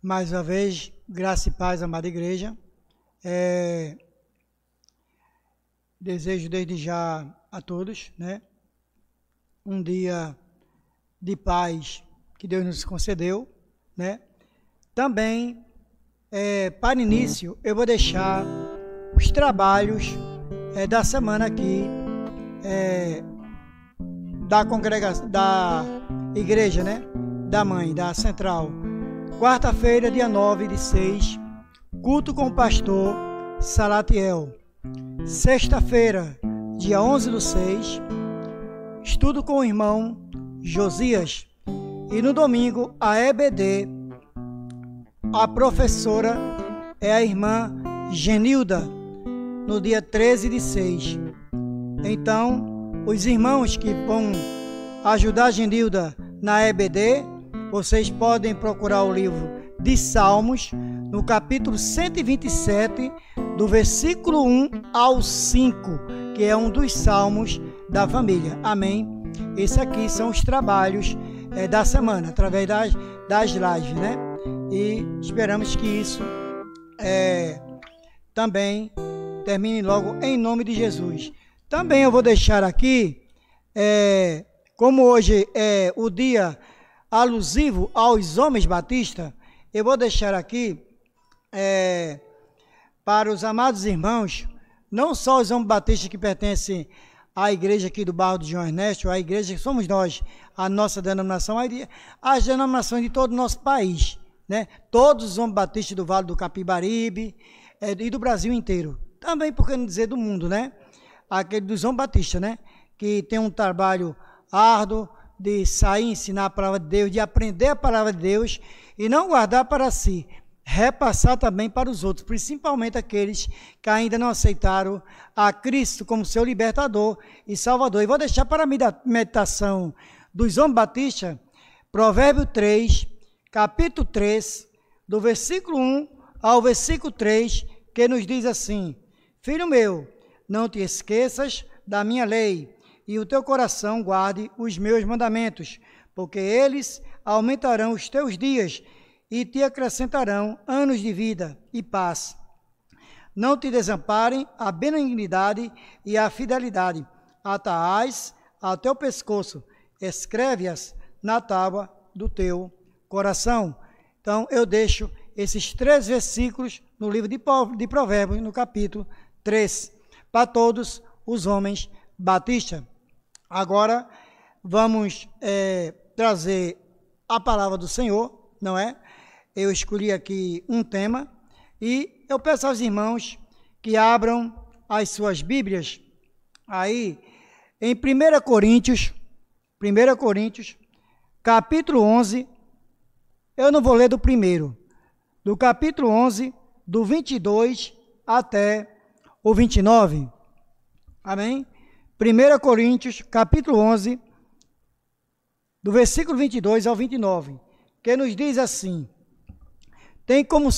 Mais uma vez, graça e paz, amada igreja. Desejo desde já a todos, né, um dia de paz que Deus nos concedeu, né. Também, para início, eu vou deixar os trabalhos da semana aqui, da congregação, da igreja, né, da mãe, da central. Quarta-feira, dia 9/6, culto com o pastor Salatiel. Sexta-feira, dia 11/6, estudo com o irmão Josias. E no domingo, a EBD, a professora é a irmã Genilda, no dia 13/6. Então, os irmãos que vão ajudar a Genilda na EBD, vocês podem procurar o livro de Salmos, no capítulo 127, do versículo 1 ao 5, que é um dos salmos da família. Amém? Esses aqui são os trabalhos da semana, através das lives, né? E esperamos que isso também termine logo em nome de Jesus. Também eu vou deixar aqui, como hoje é o dia alusivo aos homens batistas, eu vou deixar aqui para os amados irmãos, não só os homens batistas que pertencem à igreja aqui do bairro de João Ernesto, a igreja que somos nós, a nossa denominação, as denominações de todo o nosso país, né? Todos os homens batistas do Vale do Capibaribe e do Brasil inteiro. Também, por que não dizer do mundo, né? Aquele dos homens batistas, né? Que tem um trabalho árduo de sair, ensinar a palavra de Deus, de aprender a palavra de Deus e não guardar para si, repassar também para os outros, principalmente aqueles que ainda não aceitaram a Cristo como seu libertador e salvador. E vou deixar para a meditação dos homens batistas, Provérbio 3, capítulo 3, do versículo 1 ao versículo 3, que nos diz assim: Filho meu, não te esqueças da minha lei, e o teu coração guarde os meus mandamentos, porque eles aumentarão os teus dias e te acrescentarão anos de vida e paz. Não te desamparem a benignidade e a fidelidade. Ata-as ao teu pescoço, escreve-as na tábua do teu coração. Então, eu deixo esses 3 versículos no livro de Provérbios, no capítulo 3, para todos os homens batistas. Agora, vamos trazer a palavra do Senhor, não é? Eu escolhi aqui um tema e eu peço aos irmãos que abram as suas Bíblias aí em 1 Coríntios, capítulo 11, eu não vou ler do primeiro, do capítulo 11, do 22 até o 29, amém? 1 Coríntios, capítulo 11, do versículo 22 ao 29, que nos diz assim: tem como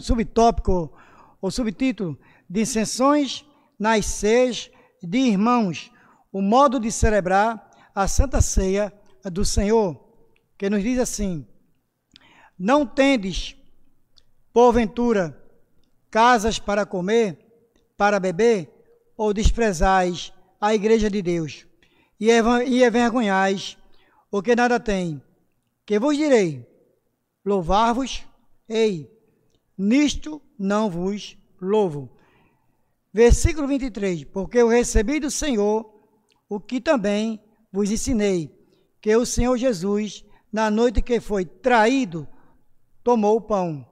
subtópico ou subtítulo: dissensões nas ceias de irmãos, o modo de celebrar a Santa Ceia do Senhor, que nos diz assim: não tendes, porventura, casas para comer, para beber, ou desprezais a igreja de Deus, e envergonhais o que nada tem? Que vos direi? Louvar-vos? Ei, nisto não vos louvo. Versículo 23, porque eu recebi do Senhor o que também vos ensinei, que o Senhor Jesus, na noite que foi traído, tomou o pão,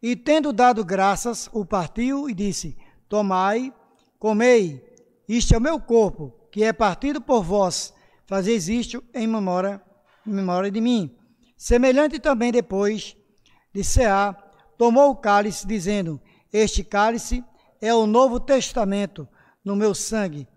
e tendo dado graças, o partiu e disse: tomai, comei, isto é o meu corpo, que é partido por vós, fazeis isto em memória de mim. Semelhante também, depois de cear, tomou o cálice, dizendo: este cálice é o novo testamento no meu sangue.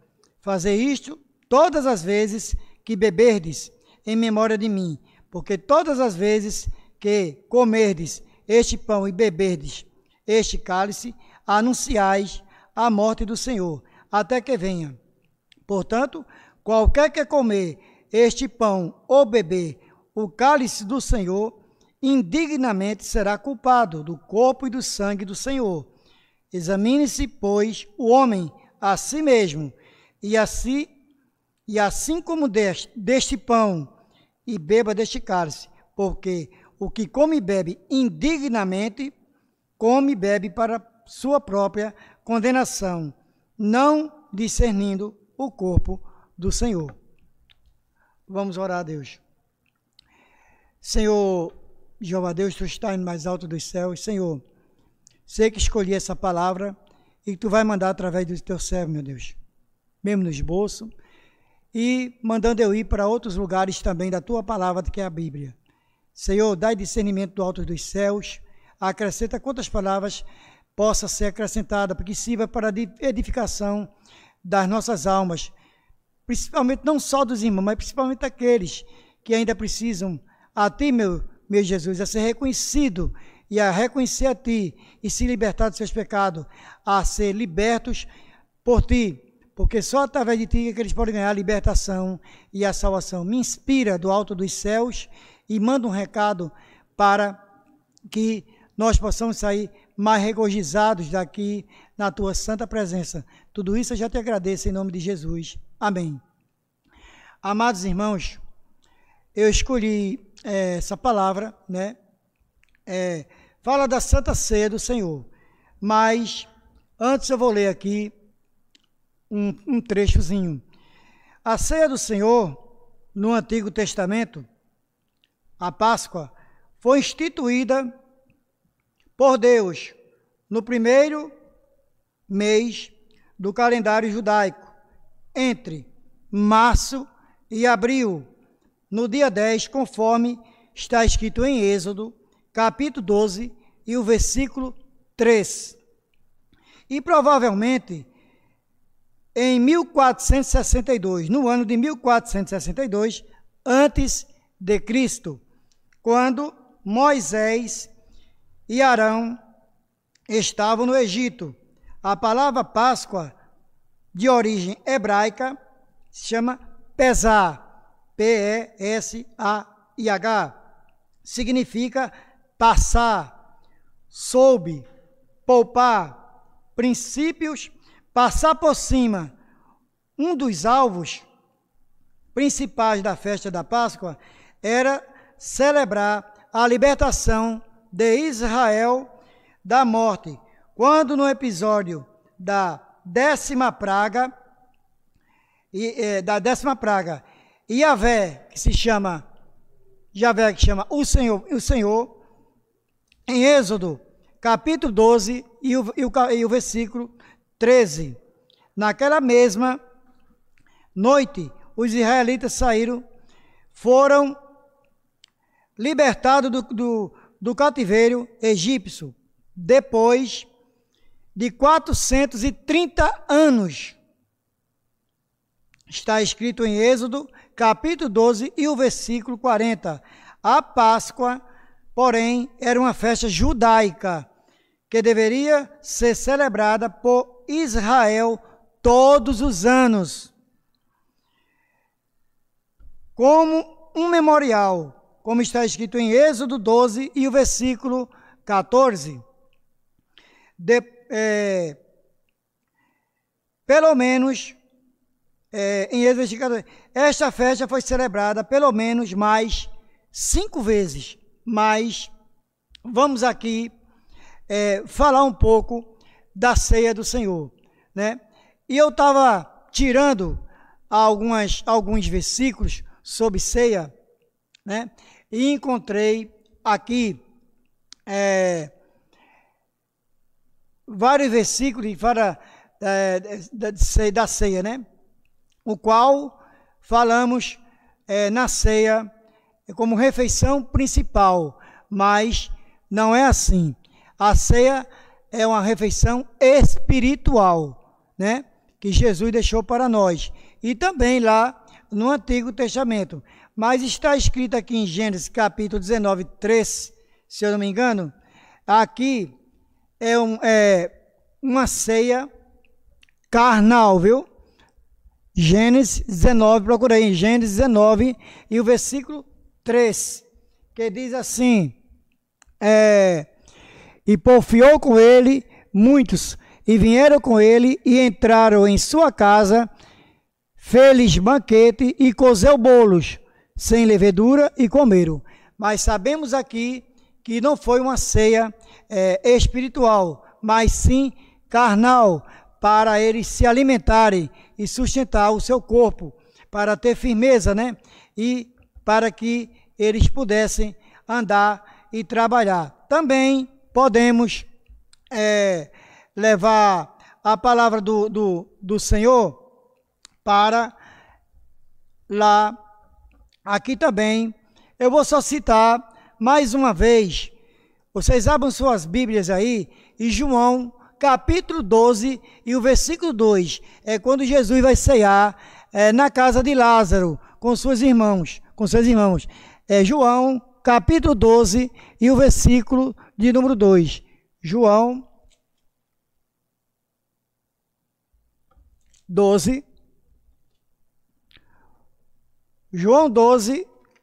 Fazei isto todas as vezes que beberdes, em memória de mim, porque todas as vezes que comerdes este pão e beberdes este cálice, anunciais a morte do Senhor, até que venha. Portanto, qualquer que comer este pão ou beber o cálice do Senhor indignamente será culpado do corpo e do sangue do Senhor. Examine-se, pois, o homem a si mesmo, e assim como deste pão e beba deste cálice, porque o que come e bebe indignamente, come e bebe para sua própria condenação, não discernindo o corpo do Senhor. Vamos orar a Deus. Senhor, Jeová Deus, Tu estás no mais alto dos céus. Senhor, sei que escolhi essa palavra e que Tu vai mandar através do Teu servo, meu Deus, mesmo no esboço, e mandando eu ir para outros lugares também da Tua palavra, que é a Bíblia. Senhor, dai discernimento do alto dos céus, acrescenta quantas palavras possa ser acrescentada, porque sirva para a edificação das nossas almas, principalmente não só dos irmãos, mas principalmente aqueles que ainda precisam a Ti, meu Jesus, a ser reconhecido e a reconhecer a Ti e se libertar dos seus pecados, a ser libertos por Ti, porque só através de Ti é que eles podem ganhar a libertação e a salvação. Me inspira do alto dos céus e manda um recado para que nós possamos sair mais regozijados daqui na Tua santa presença. Tudo isso eu já te agradeço em nome de Jesus. Amém. Amados irmãos, eu escolhi essa palavra, né? Fala da Santa Ceia do Senhor, mas antes eu vou ler aqui um trechozinho. A Ceia do Senhor, no Antigo Testamento, a Páscoa, foi instituída por Deus no primeiro mês do calendário judaico, entre março e abril, no dia 10, conforme está escrito em Êxodo, capítulo 12, e o versículo 3. E provavelmente, em 1462, no ano de 1462, antes de Cristo, quando Moisés e Arão estavam no Egito. A palavra Páscoa, de origem hebraica, se chama Pesah, P-E-S-A-I-H, significa passar, soube, poupar, princípios, passar por cima. Um dos alvos principais da festa da Páscoa era celebrar a libertação de Israel da morte, quando no episódio da décima praga, Javé, que chama o Senhor, em Êxodo, capítulo 12 e o versículo 13. Naquela mesma noite, os israelitas foram libertados do cativeiro egípcio, depois de 430 anos. Está escrito em Êxodo, capítulo 12 e o versículo 40. A Páscoa, porém, era uma festa judaica, que deveria ser celebrada por Israel todos os anos, como um memorial, como está escrito em Êxodo 12 e o versículo 14. Pelo menos, em Êxodo 14, esta festa foi celebrada pelo menos mais 5 vezes, mas vamos aqui falar um pouco da ceia do Senhor, né? E eu estava tirando alguns versículos sobre ceia, né? E encontrei aqui vários versículos que falam da ceia, né? O qual falamos na ceia como refeição principal, mas não é assim. A ceia é uma refeição espiritual, né? Que Jesus deixou para nós. E também lá no Antigo Testamento. Mas está escrito aqui em Gênesis capítulo 19, 3, se eu não me engano, aqui é uma ceia carnal, viu? Gênesis 19, procura aí, Gênesis 19 e o versículo 3, que diz assim: e porfiou com ele muitos, e vieram com ele, e entraram em sua casa, fez banquete, e cozeu bolos, sem levedura, e comeram. Mas sabemos aqui que não foi uma ceia espiritual, mas sim carnal, para eles se alimentarem e sustentar o seu corpo, para ter firmeza, né? E para que eles pudessem andar e trabalhar. Também podemos levar a palavra do Senhor para lá. Aqui também, eu vou só citar mais uma vez, vocês abram suas Bíblias aí, e João, capítulo 12, e o versículo 2, é quando Jesus vai ceiar na casa de Lázaro, com seus irmãos. João, capítulo 12, e o versículo de número 2. João 12,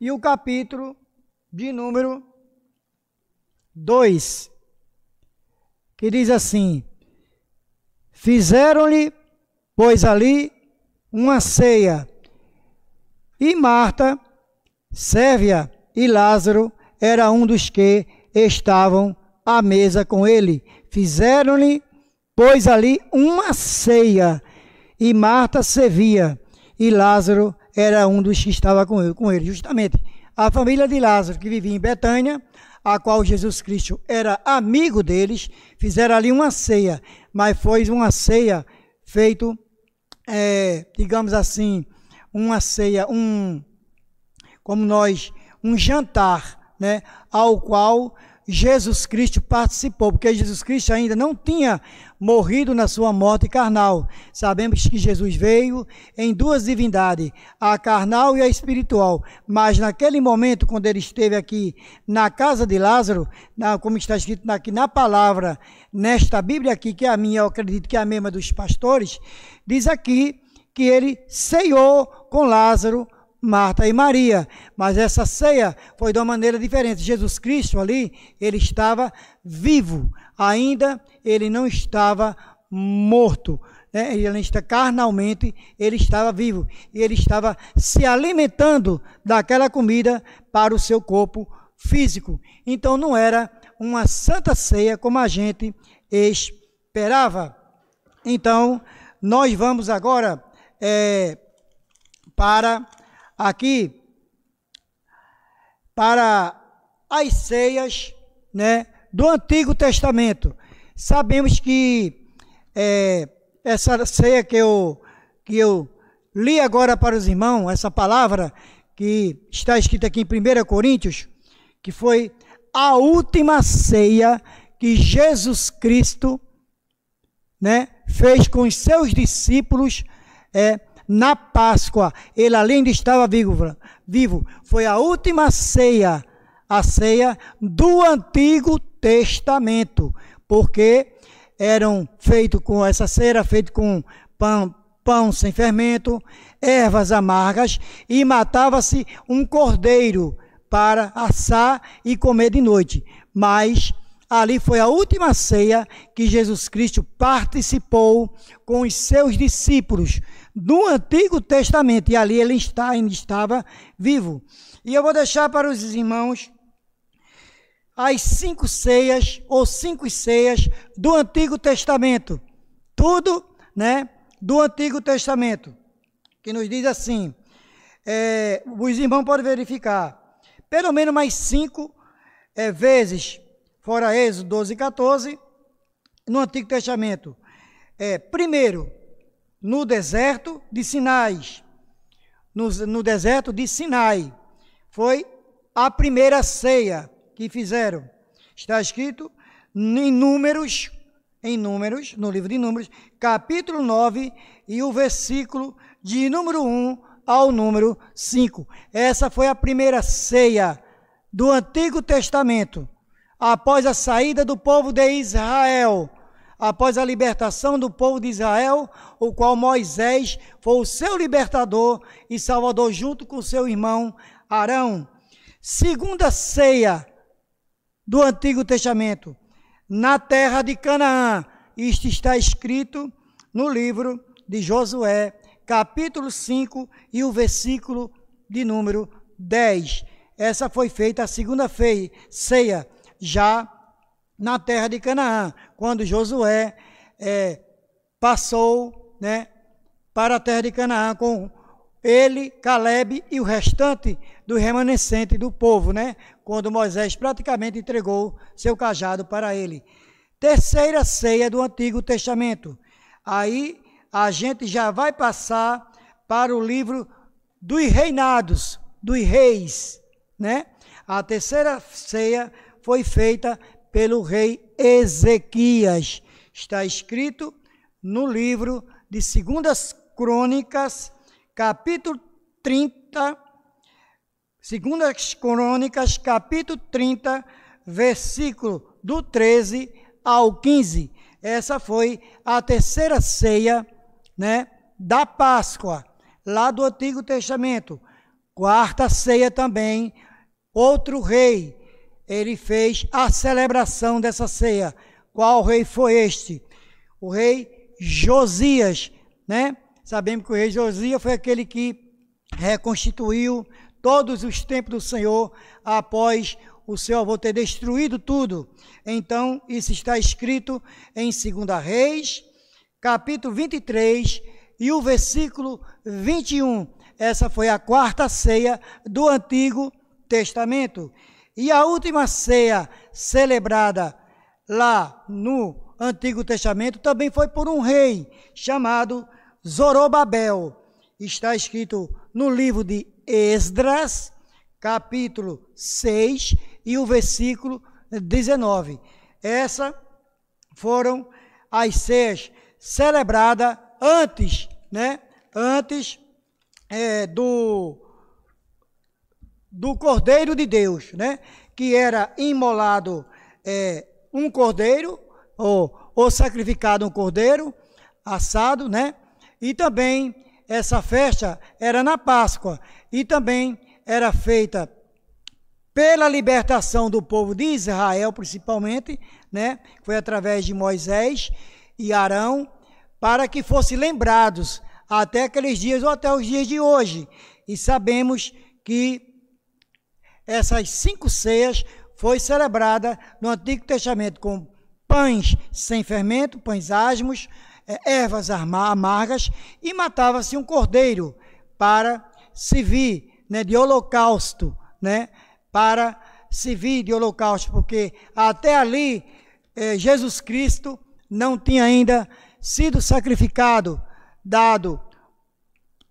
e o capítulo de número 2, que diz assim: fizeram-lhe, pois, ali uma ceia, e Marta, Sérvia, e Lázaro era um dos que estavam à mesa com ele. Fizeram-lhe, pois, ali uma ceia, e Marta servia, e Lázaro era um dos que estava com ele. Justamente a família de Lázaro, que vivia em Betânia, a qual Jesus Cristo era amigo deles, fizeram ali uma ceia, mas foi uma ceia feito, digamos assim, uma ceia, um jantar, né, ao qual Jesus Cristo participou, porque Jesus Cristo ainda não tinha morrido na sua morte carnal. Sabemos que Jesus veio em duas divindades, a carnal e a espiritual, mas naquele momento, quando ele esteve aqui na casa de Lázaro, como está escrito aqui na palavra, nesta Bíblia aqui, que é a minha, eu acredito que é a mesma dos pastores, diz aqui que ele ceiou com Lázaro, Marta e Maria, mas essa ceia foi de uma maneira diferente. Jesus Cristo ali, ele estava vivo, ainda ele não estava morto, né? Ele está carnalmente, ele estava vivo, e ele estava se alimentando daquela comida para o seu corpo físico. Então não era uma santa ceia como a gente esperava. Então nós vamos agora para as ceias, né, do Antigo Testamento. Sabemos que essa ceia que eu li agora para os irmãos, essa palavra que está escrita aqui em 1 Coríntios, que foi a última ceia que Jesus Cristo, né, fez com os seus discípulos na Páscoa. Ele ainda estava vivo. Foi a última ceia, a ceia do Antigo Testamento, porque essa ceia era feita com pão sem fermento, ervas amargas, e matava-se um cordeiro para assar e comer de noite. Mas ali foi a última ceia que Jesus Cristo participou com os seus discípulos do Antigo Testamento, e ali ele ainda estava vivo. E eu vou deixar para os irmãos as 5 ceias, ou 5 ceias do Antigo Testamento, tudo, né, do Antigo Testamento, que nos diz assim, os irmãos podem verificar, pelo menos mais 5 vezes, fora Êxodo 12 e 14, no Antigo Testamento. Primeiro, no deserto de Sinai, no deserto de Sinai, foi a primeira ceia que fizeram. Está escrito em Números, no livro de Números, capítulo 9, e o versículo de número 1 ao número 5. Essa foi a primeira ceia do Antigo Testamento, após a saída do povo de Israel, após a libertação do povo de Israel, o qual Moisés foi o seu libertador e salvador junto com seu irmão Arão. Segunda ceia do Antigo Testamento, na terra de Canaã. Isto está escrito no livro de Josué, capítulo 5 e o versículo de número 10. Essa foi feita a segunda ceia, já na terra de Canaã, quando Josué passou, né, para a terra de Canaã com ele, Caleb e o restante do remanescente do povo, né? Quando Moisés praticamente entregou seu cajado para ele. Terceira ceia do Antigo Testamento. Aí a gente já vai passar para o livro dos reinados, dos reis, né? A terceira ceia foi feita pelo rei Ezequias. Está escrito no livro de 2 Crônicas, capítulo 30, 2 Crônicas, capítulo 30, versículo do 13 ao 15. Essa foi a terceira ceia, né, da Páscoa, lá do Antigo Testamento. Quarta ceia também, outro rei, ele fez a celebração dessa ceia. Qual rei foi este? O rei Josias, né? Sabemos que o rei Josias foi aquele que reconstituiu todos os templos do Senhor após o seu avô ter destruído tudo. Então, isso está escrito em 2 Reis, capítulo 23 e o versículo 21. Essa foi a quarta ceia do Antigo Testamento. E a última ceia celebrada lá no Antigo Testamento também foi por um rei chamado Zorobabel. Está escrito no livro de Esdras, capítulo 6 e o versículo 19. Essas foram as ceias celebradas antes, né? Antes do Cordeiro de Deus, né? Que era imolado um cordeiro, ou sacrificado um cordeiro assado, né? E também essa festa era na Páscoa, e também era feita pela libertação do povo de Israel, principalmente, né? Foi através de Moisés e Arão, para que fossem lembrados até aqueles dias ou até os dias de hoje. E sabemos que essas 5 ceias foi celebrada no Antigo Testamento com pães sem fermento, pães asmos, ervas amargas, e matava-se um cordeiro para servir, né, de holocausto, né, para servir de holocausto, porque até ali Jesus Cristo não tinha ainda sido sacrificado, dado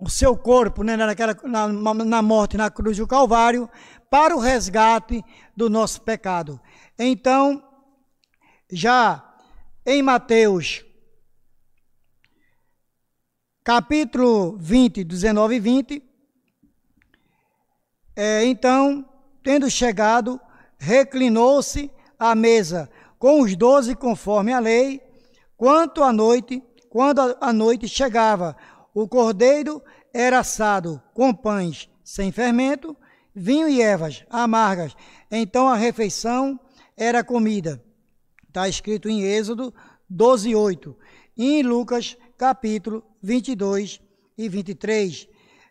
o seu corpo, né, na morte na cruz do Calvário, para o resgate do nosso pecado. Então, já em Mateus, capítulo 20, 19 e 20, então, tendo chegado, reclinou-se à mesa com os 12 conforme a lei. Quando a noite chegava, o cordeiro era assado com pães sem fermento, vinho e ervas amargas. Então a refeição era comida. Está escrito em Êxodo 12, 8. E em Lucas, capítulo 22 e 23.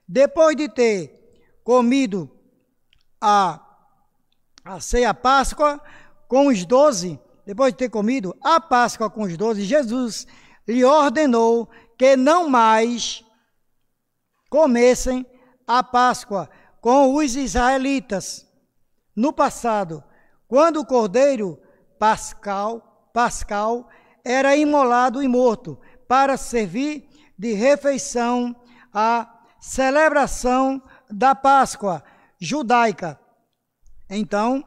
Depois de ter comido a ceia Páscoa com os 12, depois de ter comido a Páscoa com os 12, Jesus lhe ordenou que não mais comessem a Páscoa com os israelitas. No passado, quando o cordeiro pascal era imolado e morto para servir de refeição à celebração da Páscoa judaica. Então,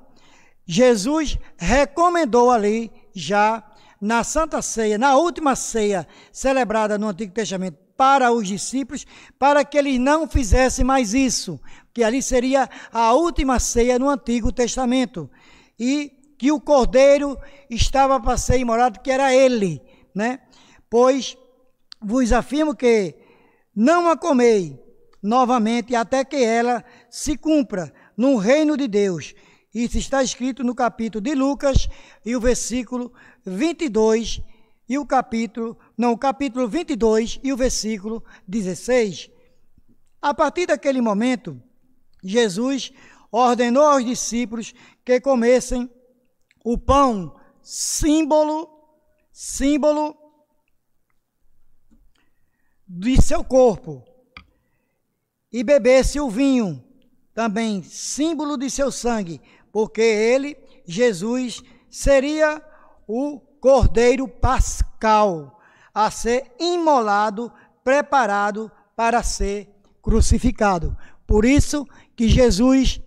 Jesus recomendou ali, já na Santa Ceia, na última ceia celebrada no Antigo Testamento para os discípulos, para que eles não fizessem mais isso, que ali seria a última ceia no Antigo Testamento, e que o cordeiro estava para ser imolado, que era ele, né? Pois vos afirmo que não a comei novamente até que ela se cumpra no reino de Deus. Isso está escrito no capítulo de Lucas, e o versículo 22, e o capítulo 22 e o versículo 16. A partir daquele momento, Jesus ordenou aos discípulos que comessem o pão, símbolo de seu corpo, e bebesse o vinho, também símbolo de seu sangue, porque ele, Jesus, seria o Cordeiro Pascal a ser imolado, preparado para ser crucificado. Por isso que Jesus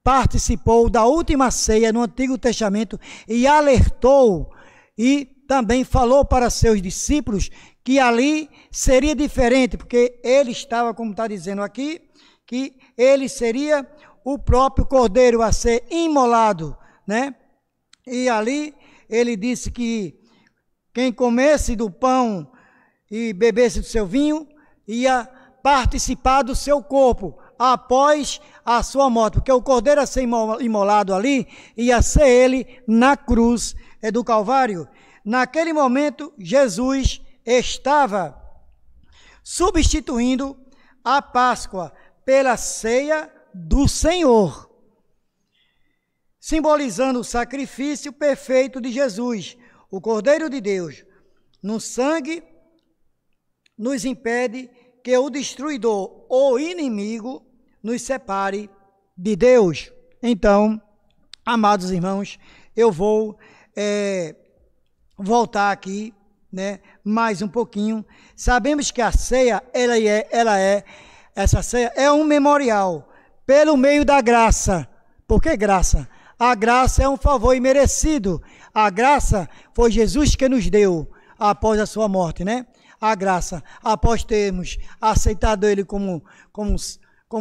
participou da última ceia no Antigo Testamento e alertou e também falou para seus discípulos que ali seria diferente, porque ele estava, como está dizendo aqui, que ele seria o próprio cordeiro a ser imolado, né? E ali ele disse que quem comesse do pão e bebesse do seu vinho ia participar do seu corpo após a sua morte, porque o cordeiro a ser imolado ali ia ser ele na cruz do Calvário. Naquele momento, Jesus estava substituindo a Páscoa pela ceia do Senhor, simbolizando o sacrifício perfeito de Jesus, o Cordeiro de Deus. No sangue nos impede que o destruidor ou inimigo nos separe de Deus. Então, amados irmãos, eu vou voltar aqui, né, mais um pouquinho. Sabemos que a ceia, essa ceia é um memorial pelo meio da graça. Por que graça? A graça é um favor imerecido. A graça foi Jesus que nos deu após a sua morte, né? A graça, após termos aceitado Ele como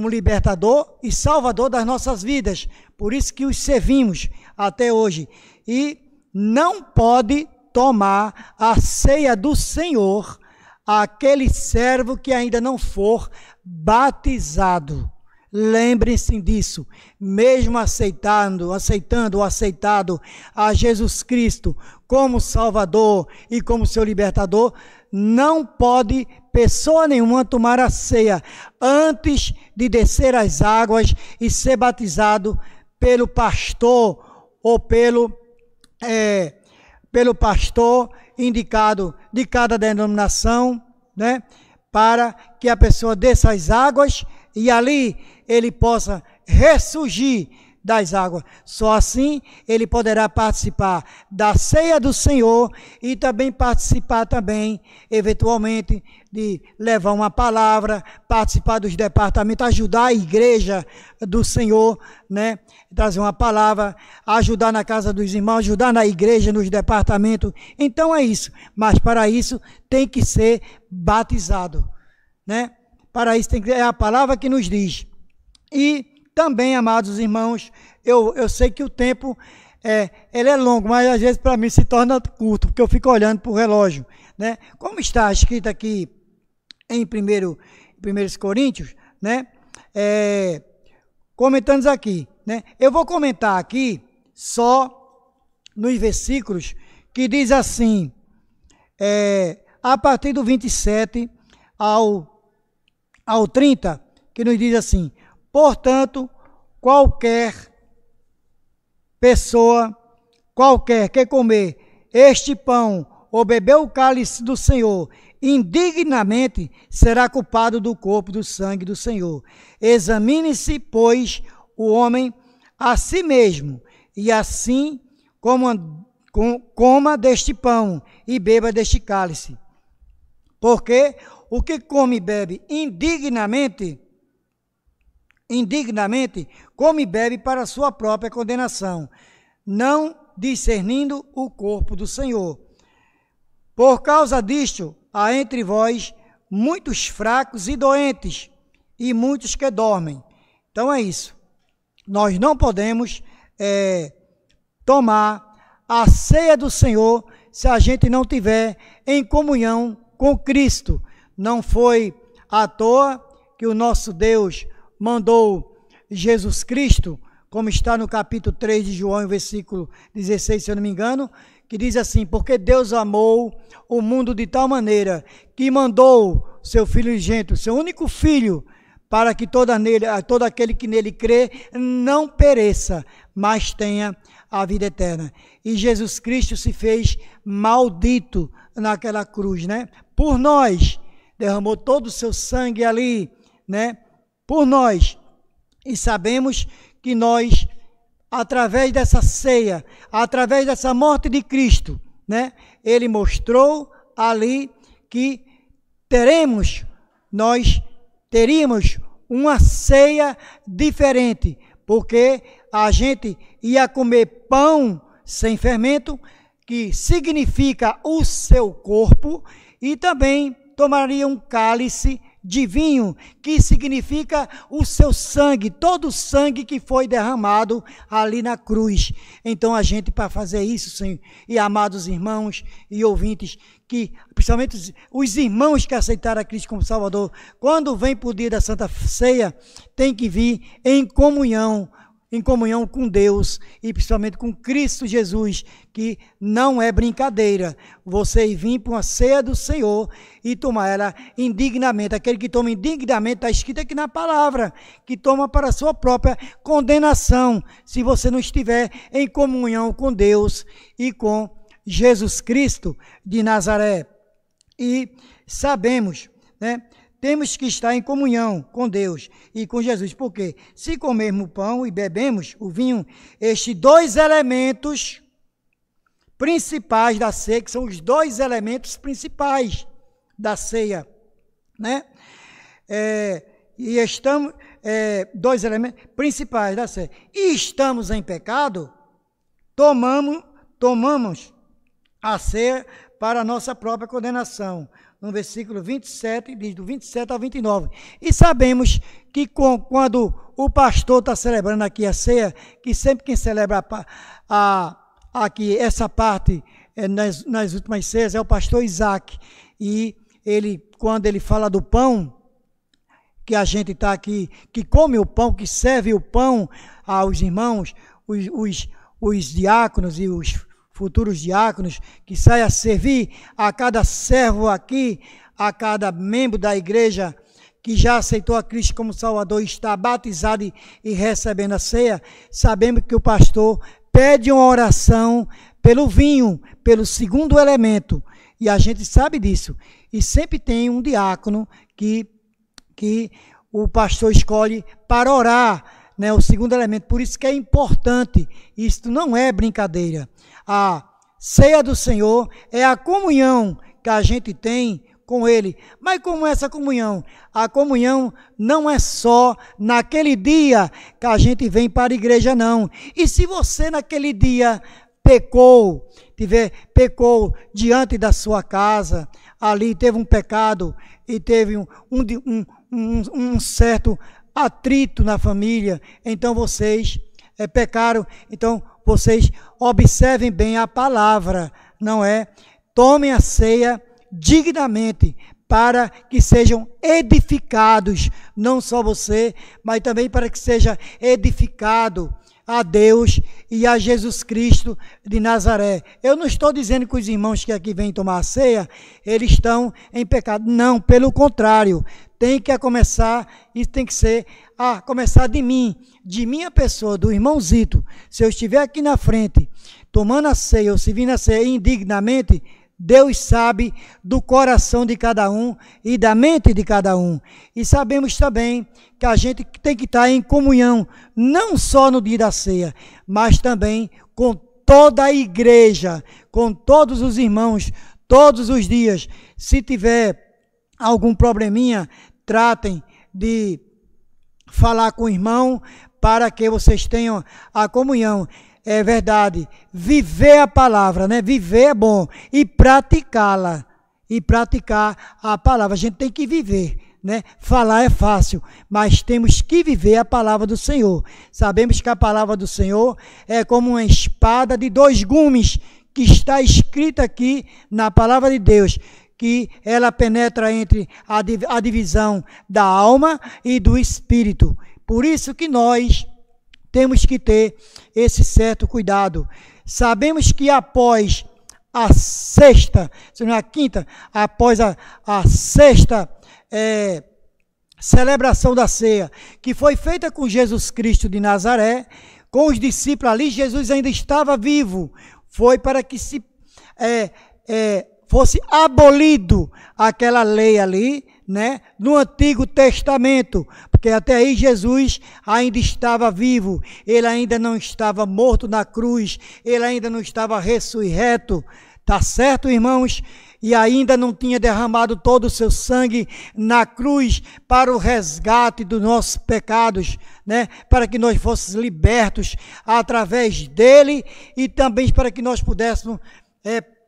libertador e salvador das nossas vidas. Por isso que os servimos até hoje. E não pode tomar a ceia do Senhor aquele servo que ainda não for batizado. Lembrem-se disso, mesmo aceitado a Jesus Cristo como Salvador e como seu libertador, não pode pessoa nenhuma tomar a ceia antes de descer as águas e ser batizado pelo pastor ou pelo pastor indicado de cada denominação, né, para que a pessoa desça as águas e ali ele possa ressurgir das águas. Só assim ele poderá participar da ceia do Senhor e também participar também, eventualmente, de levar uma palavra, participar dos departamentos, ajudar a igreja do Senhor, né? Trazer uma palavra, ajudar na casa dos irmãos, ajudar na igreja, nos departamentos. Então é isso. Mas para isso tem que ser batizado, né? Para isso tem que é a palavra que nos diz. E também, amados irmãos, eu sei que o tempo ele é longo, mas às vezes para mim se torna curto, porque eu fico olhando para o relógio, né? Como está escrito aqui em 1 Coríntios, né? Comentando aqui, né? Eu vou comentar aqui só nos versículos que diz assim, a partir do 27 ao 30, que nos diz assim: portanto, qualquer pessoa, que comer este pão ou beber o cálice do Senhor indignamente, será culpado do corpo e do sangue do Senhor. Examine-se, pois, o homem a si mesmo, e assim coma deste pão e beba deste cálice. Porque o que come e bebe indignamente, come e bebe para a sua própria condenação, não discernindo o corpo do Senhor. Por causa disto, há entre vós muitos fracos e doentes, e muitos que dormem. Então é isso. Nós não podemos tomar a ceia do Senhor se a gente não tiver em comunhão com Cristo. Não foi à toa que o nosso Deus mandou Jesus Cristo como está no capítulo 3 de João, versículo 16, se eu não me engano, que diz assim: porque Deus amou o mundo de tal maneira que mandou seu Filho unigênito, seu único Filho, para que todo aquele que nele crê não pereça, mas tenha a vida eterna. E Jesus Cristo se fez maldito naquela cruz, né? Por nós, derramou todo o seu sangue ali, né? Por nós. E sabemos que nós, através dessa ceia, através dessa morte de Cristo, né? Ele mostrou ali que nós teríamos uma ceia diferente, porque a gente ia comer pão sem fermento, que significa o seu corpo, e também tomaria um cálice de vinho, que significa o seu sangue, todo o sangue que foi derramado ali na cruz. Então a gente, para fazer isso, Senhor, e amados irmãos e ouvintes, que principalmente os irmãos que aceitaram a Cristo como Salvador, quando vem para o dia da Santa Ceia, tem que vir em comunhão com Deus e principalmente com Cristo Jesus, que não é brincadeira você vir para uma ceia do Senhor e tomar ela indignamente. Aquele que toma indignamente, está escrito aqui na palavra, que toma para a sua própria condenação, se você não estiver em comunhão com Deus e com Jesus Cristo de Nazaré. E sabemos, né? Temos que estar em comunhão com Deus e com Jesus, porque se comermos o pão e bebemos o vinho, estes dois elementos principais da ceia, que são os dois elementos principais da ceia, né? Dois elementos principais da ceia. E estamos em pecado, tomamos a ceia para a nossa própria condenação. No versículo 27, diz do 27 ao 29. E sabemos que quando o pastor está celebrando aqui a ceia, que sempre quem celebra aqui essa parte nas últimas ceias é o pastor Isaac. E quando ele fala do pão, que a gente está aqui, que come o pão, que serve o pão aos irmãos, os diáconos e os futuros diáconos, que saem a servir a cada servo aqui, a cada membro da igreja que já aceitou a Cristo como Salvador, está batizado e recebendo a ceia, sabemos que o pastor pede uma oração pelo vinho, pelo segundo elemento, e a gente sabe disso. E sempre tem um diácono que o pastor escolhe para orar, né, o segundo elemento. Por isso que é importante, isso não é brincadeira. A ceia do Senhor é a comunhão que a gente tem com Ele. Mas como é essa comunhão? A comunhão não é só naquele dia que a gente vem para a igreja, não. E se você naquele dia pecou diante da sua casa, ali teve um pecado e teve um certo atrito na família, então vocês pecaram, então vocês observem bem a palavra, não é? Tomem a ceia dignamente, para que sejam edificados, não só você, mas também para que seja edificado a Deus e a Jesus Cristo de Nazaré. Eu não estou dizendo que os irmãos que aqui vêm tomar a ceia, eles estão em pecado. Não, pelo contrário, tem que começar, isso tem que ser a começar de mim, de minha pessoa, do irmão Zito. Se eu estiver aqui na frente, tomando a ceia ou servindo a ceia indignamente, Deus sabe do coração de cada um e da mente de cada um. E sabemos também que a gente tem que estar em comunhão, não só no dia da ceia, mas também com toda a igreja, com todos os irmãos, todos os dias. Se tiver algum probleminha, tratem de falar com o irmão para que vocês tenham a comunhão. É verdade, viver a palavra, né? Viver é bom e praticá-la, e praticar a palavra. A gente tem que viver, né? Falar é fácil, mas temos que viver a palavra do Senhor. Sabemos que a palavra do Senhor é como uma espada de dois gumes, que está escrita aqui na palavra de Deus, que ela penetra entre a divisão da alma e do espírito. Por isso que nós temos que ter esse certo cuidado. Sabemos que após a sexta, se não é a quinta, após a sexta celebração da ceia, que foi feita com Jesus Cristo de Nazaré, com os discípulos ali, Jesus ainda estava vivo. Foi para que fosse abolido aquela lei ali, né, no Antigo Testamento, porque até aí Jesus ainda estava vivo, ele ainda não estava morto na cruz, ele ainda não estava ressurreto, tá certo, irmãos? E ainda não tinha derramado todo o seu sangue na cruz para o resgate dos nossos pecados, né? Para que nós fôssemos libertos através dele e também para que nós pudéssemos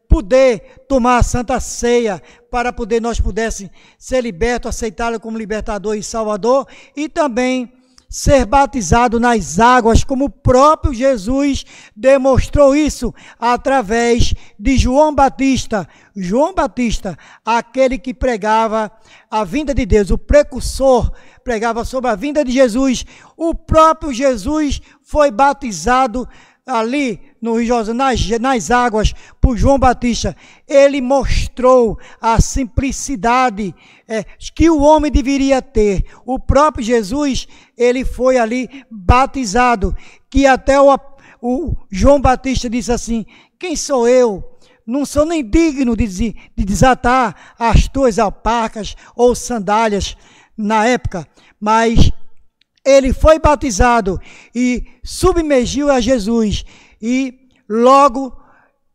poder tomar a Santa Ceia, para poder nós pudéssemos ser libertos, aceitá-lo como libertador e salvador, e também ser batizado nas águas, como o próprio Jesus demonstrou isso através de João Batista. João Batista, aquele que pregava a vinda de Deus, o precursor, pregava sobre a vinda de Jesus. O próprio Jesus foi batizado ali no Rio Jordão, nas águas, por João Batista. Ele mostrou a simplicidade que o homem deveria ter. O próprio Jesus, ele foi ali batizado, que até o João Batista disse assim: quem sou eu? Não sou nem digno de desatar as tuas alparcas ou sandálias na época, mas ele foi batizado e submergiu a Jesus, e logo,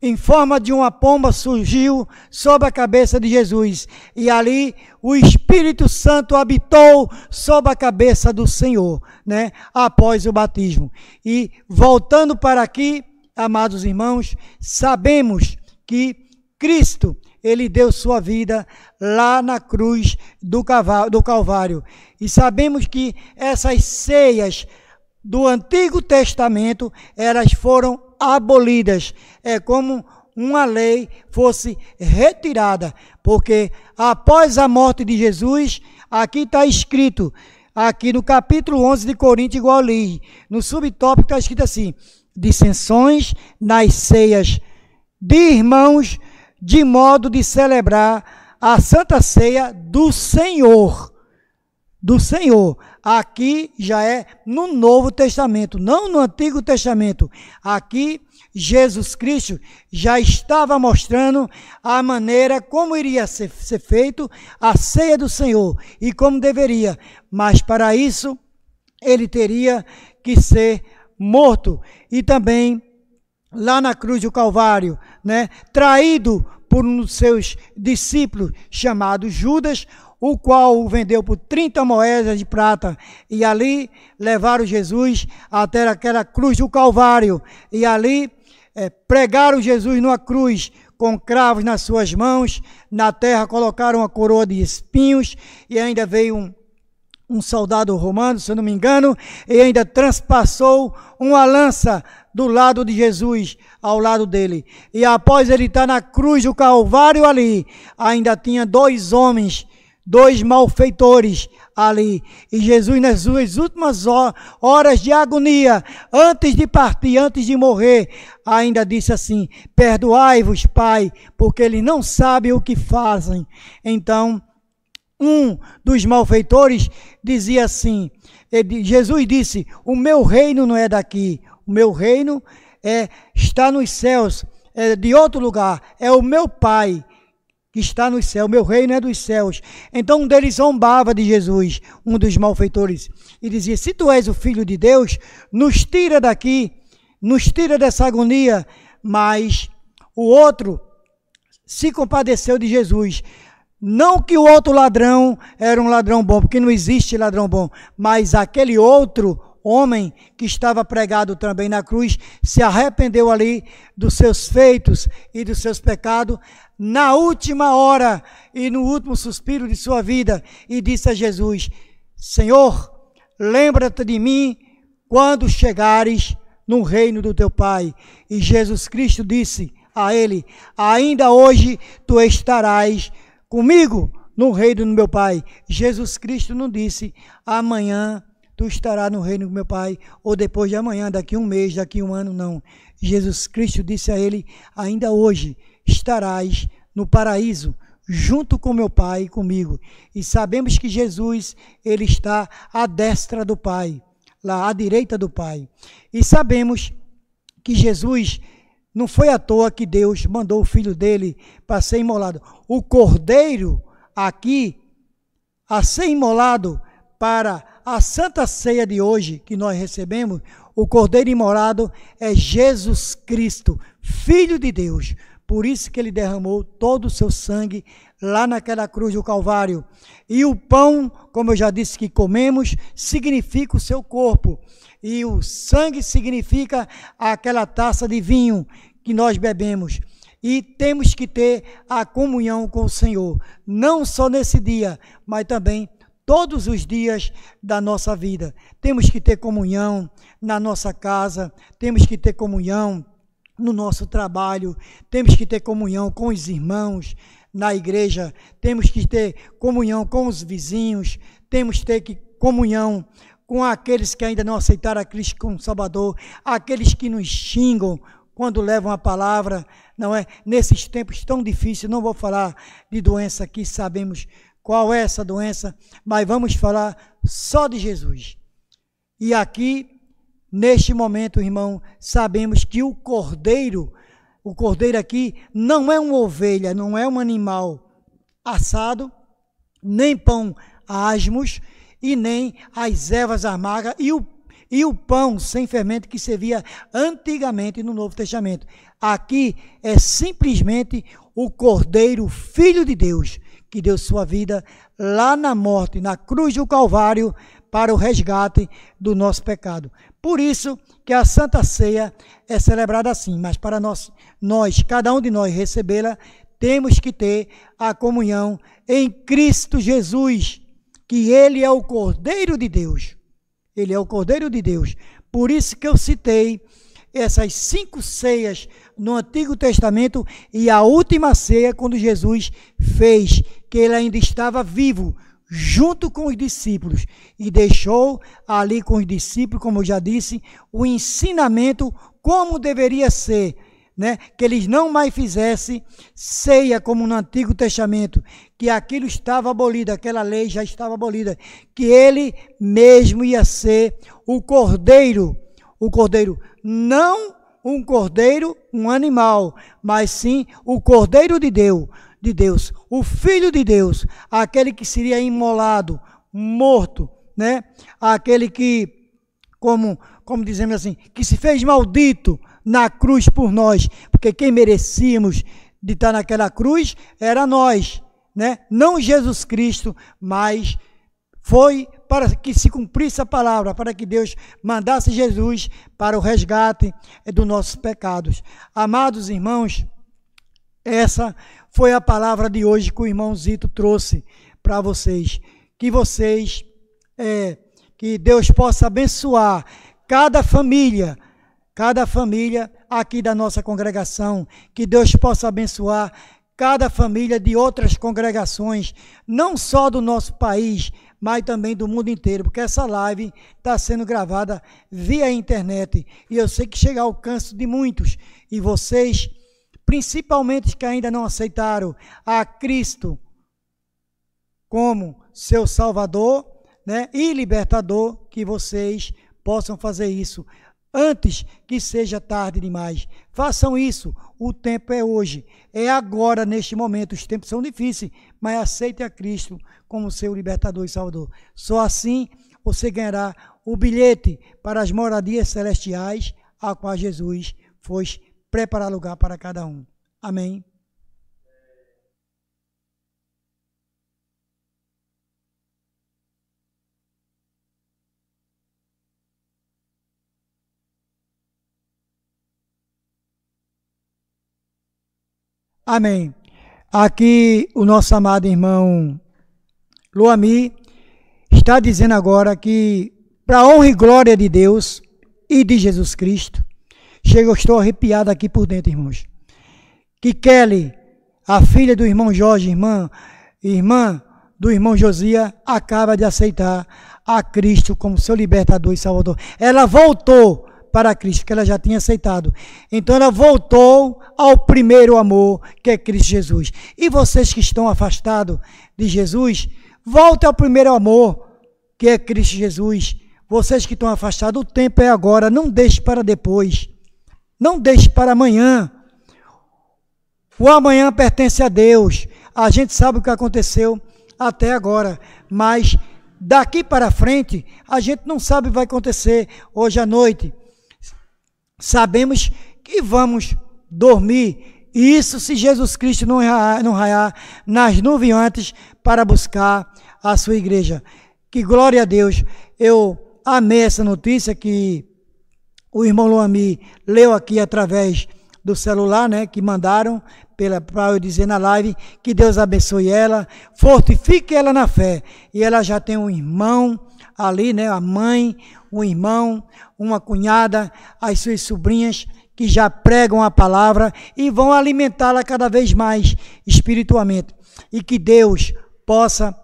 em forma de uma pomba, surgiu sobre a cabeça de Jesus, e ali o Espírito Santo habitou sobre a cabeça do Senhor, né, após o batismo. E voltando para aqui, amados irmãos, sabemos que Cristo, ele deu sua vida lá na cruz do Calvário. E sabemos que essas ceias do Antigo Testamento, elas foram abolidas. É como uma lei fosse retirada, porque após a morte de Jesus, aqui está escrito, aqui no capítulo 11 de Coríntios, igual li, no subtópico está escrito assim: dissensões nas ceias de irmãos, de modo de celebrar a Santa Ceia do Senhor. Do Senhor. Aqui já é no Novo Testamento, não no Antigo Testamento. Aqui Jesus Cristo já estava mostrando a maneira como iria ser feito a ceia do Senhor e como deveria. Mas para isso ele teria que ser morto. E também lá na cruz do Calvário, né, traído por um dos seus discípulos chamado Judas, o qual o vendeu por 30 moedas de prata, e ali levaram Jesus até aquela cruz do Calvário, e ali pregaram Jesus numa cruz com cravos nas suas mãos, na terra colocaram uma coroa de espinhos, e ainda veio um soldado romano, se eu não me engano, e ainda transpassou uma lança do lado de Jesus, ao lado dele. E após ele estar na cruz do Calvário ali, ainda tinha dois homens, dois malfeitores ali. E Jesus, nas suas últimas horas de agonia, antes de partir, antes de morrer, ainda disse assim: perdoai-vos, Pai, porque eles não sabem o que fazem. Então, um dos malfeitores dizia assim, Jesus disse: o meu reino não é daqui, o meu reino está nos céus, é de outro lugar, é o meu Pai que está nos céus, o meu reino é dos céus. Então um deles zombava de Jesus, um dos malfeitores, e dizia: se tu és o Filho de Deus, nos tira daqui, nos tira dessa agonia. Mas o outro se compadeceu de Jesus. Não que o outro ladrão era um ladrão bom, porque não existe ladrão bom, mas aquele outro homem que estava pregado também na cruz se arrependeu ali dos seus feitos e dos seus pecados na última hora e no último suspiro de sua vida, e disse a Jesus: Senhor, lembra-te de mim quando chegares no reino do teu Pai. E Jesus Cristo disse a ele: ainda hoje tu estarás comigo no reino do meu Pai. Jesus Cristo não disse: amanhã tu estarás no reino do meu Pai, ou depois de amanhã, daqui um mês, daqui um ano, não. Jesus Cristo disse a ele, ainda hoje estarás no paraíso, junto com meu Pai e comigo. E sabemos que Jesus, ele está à destra do Pai, lá à direita do Pai. E sabemos que Jesus, não foi à toa que Deus mandou o Filho dele para ser imolado. O Cordeiro aqui, a ser imolado para a Santa Ceia de hoje, que nós recebemos, o Cordeiro imolado é Jesus Cristo, Filho de Deus. Por isso que ele derramou todo o seu sangue lá naquela cruz do Calvário. E o pão, como eu já disse que comemos, significa o seu corpo. E o sangue significa aquela taça de vinho que nós bebemos. E temos que ter a comunhão com o Senhor, não só nesse dia, mas também todos os dias da nossa vida. Temos que ter comunhão na nossa casa, temos que ter comunhão no nosso trabalho, temos que ter comunhão com os irmãos na igreja, temos que ter comunhão com os vizinhos, temos que ter comunhão com aqueles que ainda não aceitaram a Cristo como Salvador, aqueles que nos xingam quando levam a palavra, não é? Nesses tempos tão difíceis, não vou falar de doença aqui, sabemos qual é essa doença, mas vamos falar só de Jesus. E aqui, neste momento, irmão, sabemos que o cordeiro aqui não é uma ovelha, não é um animal assado, nem pão asmos e nem as ervas amargas e o pão sem fermento que servia antigamente no Novo Testamento. Aqui é simplesmente o Cordeiro, Filho de Deus, que deu sua vida lá na morte, na cruz do Calvário, para o resgate do nosso pecado. Por isso que a Santa Ceia é celebrada assim, mas para nós, cada um de nós recebê-la, temos que ter a comunhão em Cristo Jesus, que Ele é o Cordeiro de Deus. Ele é o Cordeiro de Deus. Por isso que eu citei essas 5 ceias no Antigo Testamento e a última ceia quando Jesus fez, que Ele ainda estava vivo, junto com os discípulos, e deixou ali com os discípulos, como eu já disse, o ensinamento como deveria ser, né? Que eles não mais fizessem ceia como no Antigo Testamento, que aquilo estava abolido, aquela lei já estava abolida, que ele mesmo ia ser o cordeiro, não um cordeiro, um animal, mas sim o Cordeiro de Deus, o Filho de Deus, aquele que seria imolado, morto, né? Aquele que, como dizemos assim, que se fez maldito na cruz por nós, porque quem merecíamos de estar naquela cruz era nós, né? Não Jesus Cristo, mas foi para que se cumprisse a palavra, para que Deus mandasse Jesus para o resgate dos nossos pecados. Amados irmãos, essa foi a palavra de hoje que o irmão Zito trouxe para vocês. Que Deus possa abençoar cada família aqui da nossa congregação, que Deus possa abençoar cada família de outras congregações, não só do nosso país, mas também do mundo inteiro, porque essa live está sendo gravada via internet, e eu sei que chega ao alcance de muitos, e vocês, principalmente que ainda não aceitaram a Cristo como seu Salvador, né, e libertador, que vocês possam fazer isso antes que seja tarde demais. Façam isso, o tempo é hoje, é agora, neste momento. Os tempos são difíceis, mas aceite a Cristo como seu libertador e salvador. Só assim você ganhará o bilhete para as moradias celestiais, a qual Jesus foi preparar lugar para cada um. Amém. Amém. Aqui o nosso amado irmão Luami está dizendo agora que, para a honra e glória de Deus e de Jesus Cristo, eu estou arrepiado aqui por dentro, irmãos, que Kelly, a filha do irmão Jorge, irmã do irmão Josia, acaba de aceitar a Cristo como seu libertador e salvador. Ela voltou para Cristo, que ela já tinha aceitado. Então ela voltou ao primeiro amor, que é Cristo Jesus. E vocês que estão afastados de Jesus, voltem ao primeiro amor, que é Cristo Jesus. Vocês que estão afastados, o tempo é agora, não deixe para depois. Não deixe para amanhã. O amanhã pertence a Deus. A gente sabe o que aconteceu até agora, mas daqui para frente, a gente não sabe o que vai acontecer hoje à noite. Sabemos que vamos dormir, e isso se Jesus Cristo não raiar nas nuvens antes para buscar a sua igreja. Que glória a Deus. Eu amei essa notícia que o irmão Luami leu aqui através do celular, né, que mandaram para eu dizer na live. Que Deus abençoe ela, fortifique ela na fé. E ela já tem um irmão ali, né, a mãe, um irmão, uma cunhada, as suas sobrinhas que já pregam a palavra e vão alimentá-la cada vez mais espiritualmente. E que Deus possa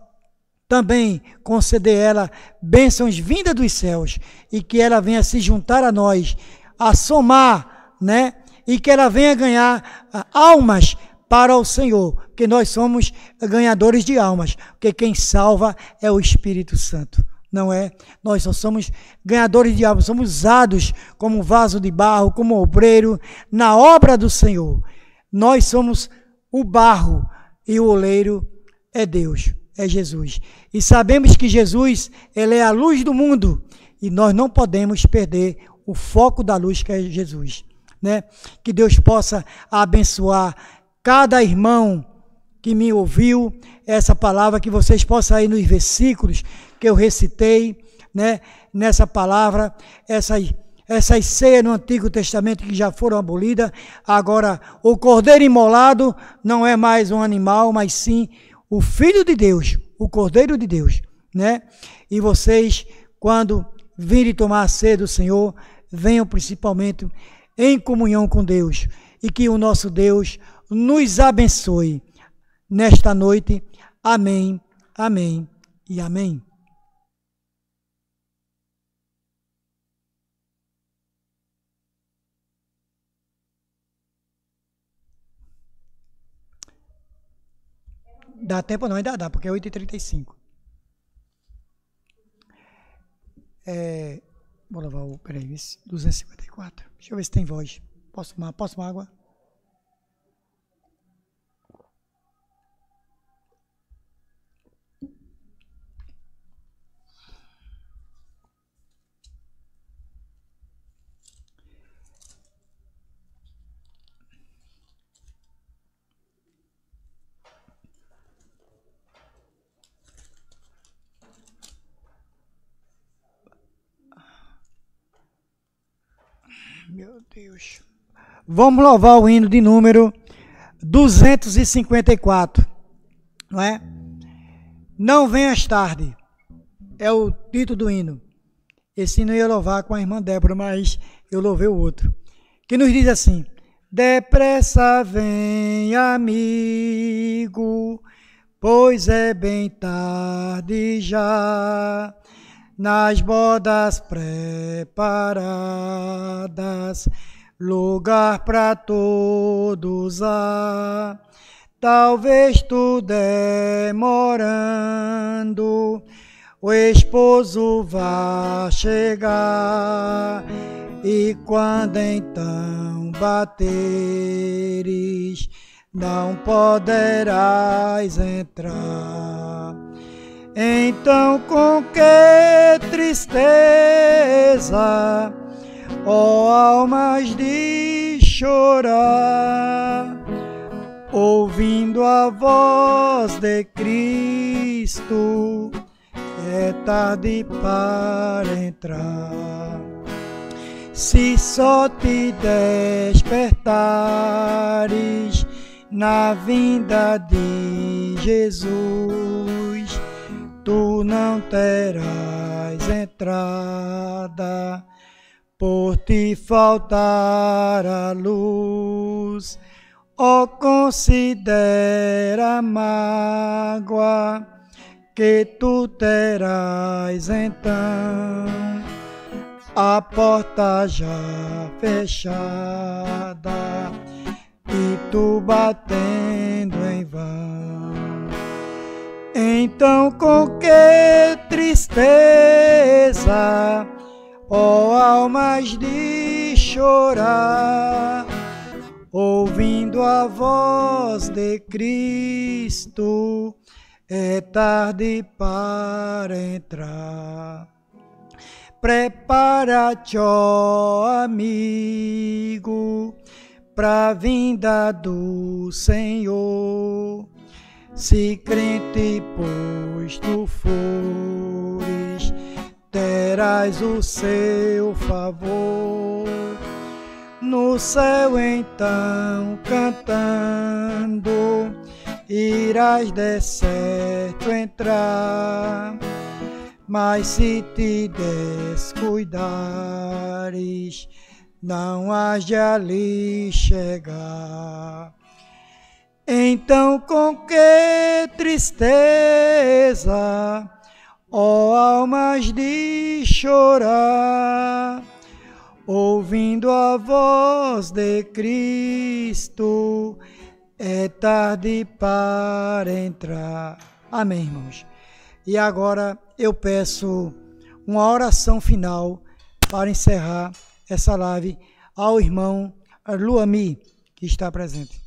também conceder ela bênçãos vindas dos céus e que ela venha se juntar a nós, a somar, né? E que ela venha ganhar almas para o Senhor, porque nós somos ganhadores de almas, porque quem salva é o Espírito Santo, não é? Nós só somos ganhadores de almas, somos usados como vaso de barro, como obreiro na obra do Senhor. Nós somos o barro e o oleiro é Deus, é Jesus. E sabemos que Jesus, ele é a luz do mundo e nós não podemos perder o foco da luz, que é Jesus, né? Que Deus possa abençoar cada irmão que me ouviu essa palavra, que vocês possam ir nos versículos que eu recitei, né? Nessa palavra, essas ceias no Antigo Testamento que já foram abolidas. Agora, o cordeiro imolado não é mais um animal, mas sim o Filho de Deus, o Cordeiro de Deus, né? E vocês, quando virem tomar a ceia do Senhor, venham principalmente em comunhão com Deus, e que o nosso Deus nos abençoe nesta noite. Amém, amém e amém. Dá tempo não, ainda dá, porque é 8h35. Vou lavar o, peraí, 254. Deixa eu ver se tem voz. Posso tomar água? Meu Deus. Vamos louvar o hino de número 254, não é? Não venhas tarde, é o título do hino. Esse hino eu ia louvar com a irmã Débora, mas eu louvei o outro, que nos diz assim: depressa vem, amigo, pois é bem tarde já. Nas bodas preparadas, lugar para todos há. Talvez tu demorando, o esposo vá chegar, e quando então bateres, não poderás entrar. Então com que tristeza, ó almas de chorar, ouvindo a voz de Cristo, é tarde para entrar. Se só te despertares na vinda de Jesus, tu não terás entrada, por te faltar a luz. Ó, considera a mágoa que tu terás então a porta já fechada e tu batendo em vão. Então com que tristeza, ó almas de chorar, ouvindo a voz de Cristo, é tarde para entrar. Prepara-te, ó amigo, pra vinda do Senhor. Se crente, pois tu fores, terás o seu favor. No céu então cantando, irás de certo entrar. Mas se te descuidares, não has de ali chegar. Então com que tristeza, ó almas de chorar, ouvindo a voz de Cristo, é tarde para entrar. Amém, irmãos. E agora eu peço uma oração final para encerrar essa live ao irmão Luami, que está presente.